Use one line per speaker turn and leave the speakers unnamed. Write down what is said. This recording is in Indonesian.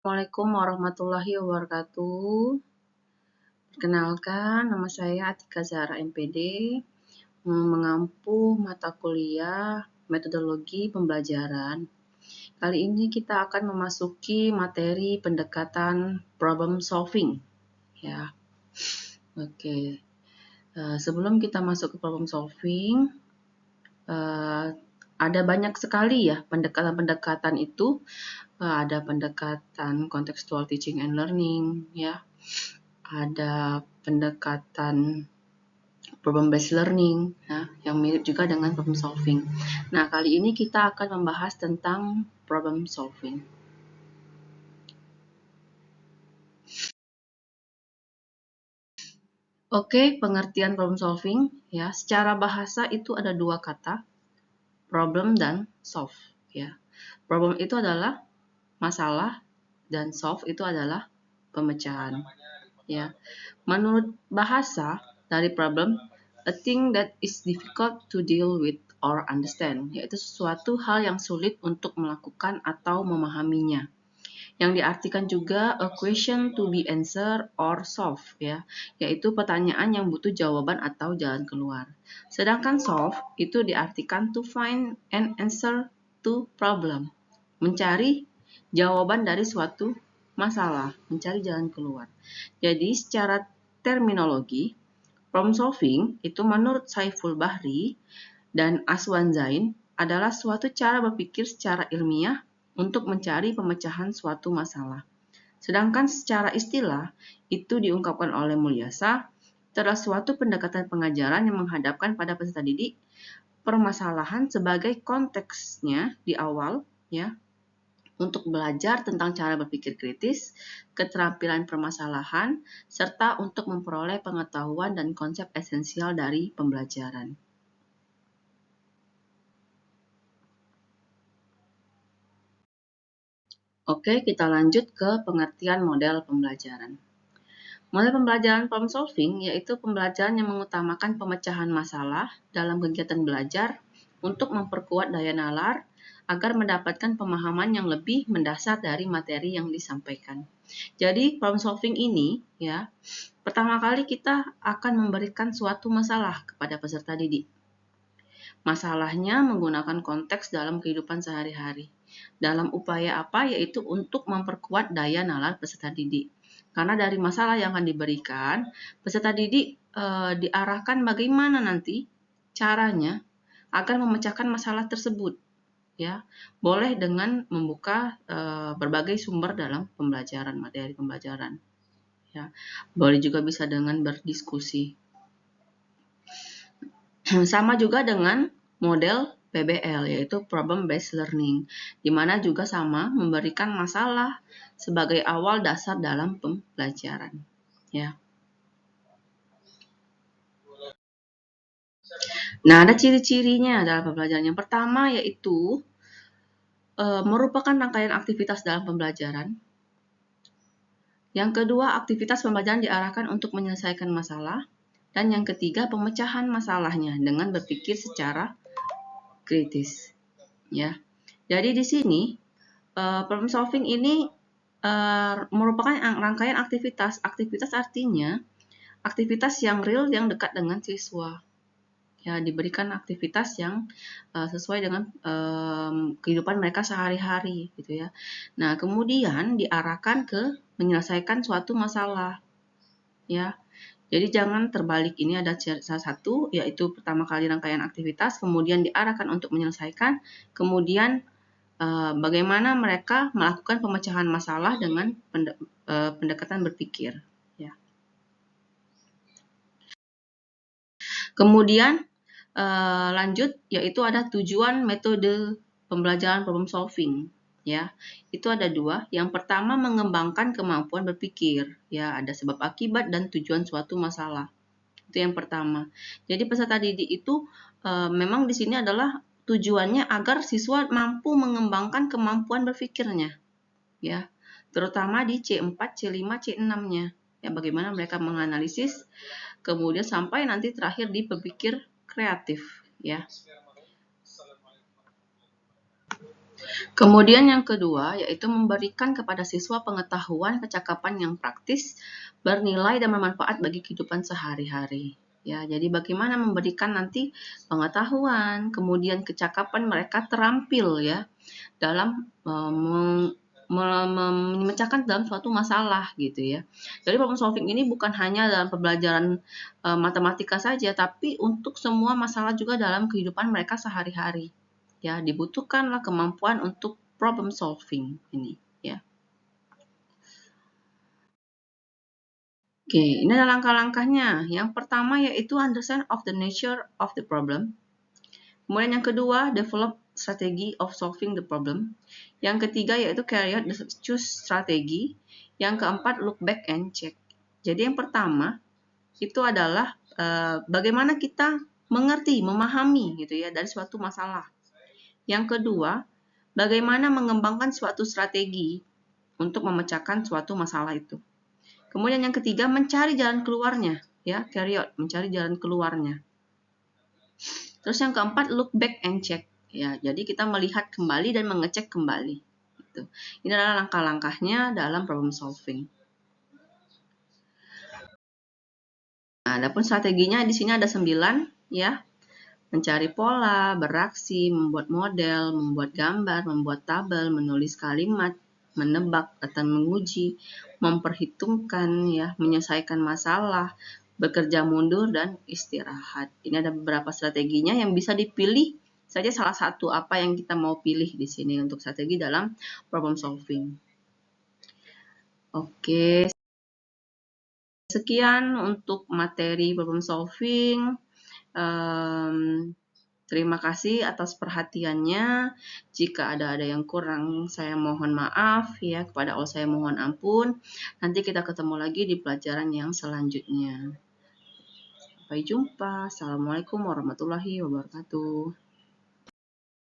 Assalamualaikum warahmatullahi wabarakatuh. Perkenalkan, nama saya Atika Zahra MPD, mengampu mata kuliah metodologi pembelajaran. Kali ini kita akan memasuki materi pendekatan problem solving. Ya, oke. Sebelum kita masuk ke problem solving, ada banyak sekali ya pendekatan-pendekatan itu. Ada pendekatan contextual teaching and learning, ya. Ada pendekatan problem based learning, ya, yang mirip juga dengan problem solving. Nah, kali ini kita akan membahas tentang problem solving. Oke, pengertian problem solving, ya. Secara bahasa itu ada dua kata, problem dan solve, ya. Problem itu adalah masalah dan solve itu adalah pemecahan, ya. Menurut bahasa dari problem, a thing that is difficult to deal with or understand, yaitu sesuatu hal yang sulit untuk melakukan atau memahaminya. Yang diartikan juga a question to be answered or solved, ya, yaitu pertanyaan yang butuh jawaban atau jalan keluar. Sedangkan solve itu diartikan to find an answer to problem, mencari jawaban dari suatu masalah, mencari jalan keluar. Jadi secara terminologi, problem solving itu menurut Saiful Bahri dan Aswan Zain adalah suatu cara berpikir secara ilmiah untuk mencari pemecahan suatu masalah. Sedangkan secara istilah, itu diungkapkan oleh Mulyasa, adalah suatu pendekatan pengajaran yang menghadapkan pada peserta didik permasalahan sebagai konteksnya di awal, ya, untuk belajar tentang cara berpikir kritis, keterampilan permasalahan, serta untuk memperoleh pengetahuan dan konsep esensial dari pembelajaran. Oke, kita lanjut ke pengertian model pembelajaran. Model pembelajaran problem solving yaitu pembelajaran yang mengutamakan pemecahan masalah dalam kegiatan belajar untuk memperkuat daya nalar agar mendapatkan pemahaman yang lebih mendasar dari materi yang disampaikan. Jadi problem solving ini, ya, pertama kali kita akan memberikan suatu masalah kepada peserta didik. Masalahnya menggunakan konteks dalam kehidupan sehari-hari. Dalam upaya apa? Yaitu untuk memperkuat daya nalar peserta didik. Karena dari masalah yang akan diberikan, peserta didik diarahkan bagaimana nanti caranya agar memecahkan masalah tersebut. Ya, boleh dengan membuka berbagai sumber dalam pembelajaran, materi pembelajaran. Ya, boleh juga bisa dengan berdiskusi. Sama juga dengan model PBL, yaitu Problem Based Learning, di mana juga sama memberikan masalah sebagai awal dasar dalam pembelajaran. Ya. Nah, ada ciri-cirinya dalam pembelajaran. Yang pertama yaitu merupakan rangkaian aktivitas dalam pembelajaran. Yang kedua, aktivitas pembelajaran diarahkan untuk menyelesaikan masalah. Dan yang ketiga, pemecahan masalahnya dengan berpikir secara kritis. Ya. Jadi di sini problem solving ini merupakan rangkaian aktivitas. Aktivitas artinya aktivitas yang real yang dekat dengan siswa. Ya, diberikan aktivitas yang sesuai dengan kehidupan mereka sehari-hari, gitu ya. Nah, kemudian diarahkan ke menyelesaikan suatu masalah. Ya. Jadi jangan terbalik, ini ada salah satu, yaitu pertama kali rangkaian aktivitas, kemudian diarahkan untuk menyelesaikan, kemudian bagaimana mereka melakukan pemecahan masalah dengan pendekatan berpikir. Ya. Kemudian lanjut, yaitu ada tujuan metode pembelajaran problem solving. Ya, itu ada dua. Yang pertama mengembangkan kemampuan berpikir. Ya, ada sebab akibat dan tujuan suatu masalah. Itu yang pertama. Jadi peserta didik itu memang di sini adalah tujuannya agar siswa mampu mengembangkan kemampuan berpikirnya. Ya, terutama di C4, C5, C6-nya. Ya, bagaimana mereka menganalisis, kemudian sampai nanti terakhir di berpikir kreatif, ya. Kemudian yang kedua, yaitu memberikan kepada siswa pengetahuan kecakapan yang praktis, bernilai dan bermanfaat bagi kehidupan sehari-hari. Ya, jadi bagaimana memberikan nanti pengetahuan, kemudian kecakapan mereka terampil ya dalam memecahkan dalam suatu masalah gitu ya. Jadi problem solving ini bukan hanya dalam pembelajaran matematika saja, tapi untuk semua masalah juga dalam kehidupan mereka sehari-hari. Ya, dibutuhkanlah kemampuan untuk problem solving ini ya. Oke, ini adalah langkah-langkahnya. Yang pertama yaitu understand of the nature of the problem. Kemudian yang kedua, develop strategy of solving the problem. Yang ketiga yaitu carry out the choose strategi. Yang keempat, look back and check. Jadi yang pertama itu adalah bagaimana kita mengerti, memahami gitu ya dari suatu masalah. Yang kedua, bagaimana mengembangkan suatu strategi untuk memecahkan suatu masalah itu. Kemudian yang ketiga, mencari jalan keluarnya, ya, carry out, mencari jalan keluarnya. Terus yang keempat, look back and check. Ya, jadi kita melihat kembali dan mengecek kembali. Gitu. Ini adalah langkah-langkahnya dalam problem solving. Nah, adapun strateginya di sini ada 9, ya. Mencari pola, beraksi, membuat model, membuat gambar, membuat tabel, menulis kalimat, menebak atau menguji, memperhitungkan, ya, menyelesaikan masalah, bekerja mundur, dan istirahat. Ini ada beberapa strateginya yang bisa dipilih saja salah satu apa yang kita mau pilih di sini untuk strategi dalam problem solving. Oke, sekian untuk materi problem solving. Terima kasih atas perhatiannya. Jika ada yang kurang, saya mohon maaf ya. Kepada Allah saya mohon ampun. Nanti kita ketemu lagi di pelajaran yang selanjutnya. Sampai jumpa. Assalamualaikum warahmatullahi wabarakatuh.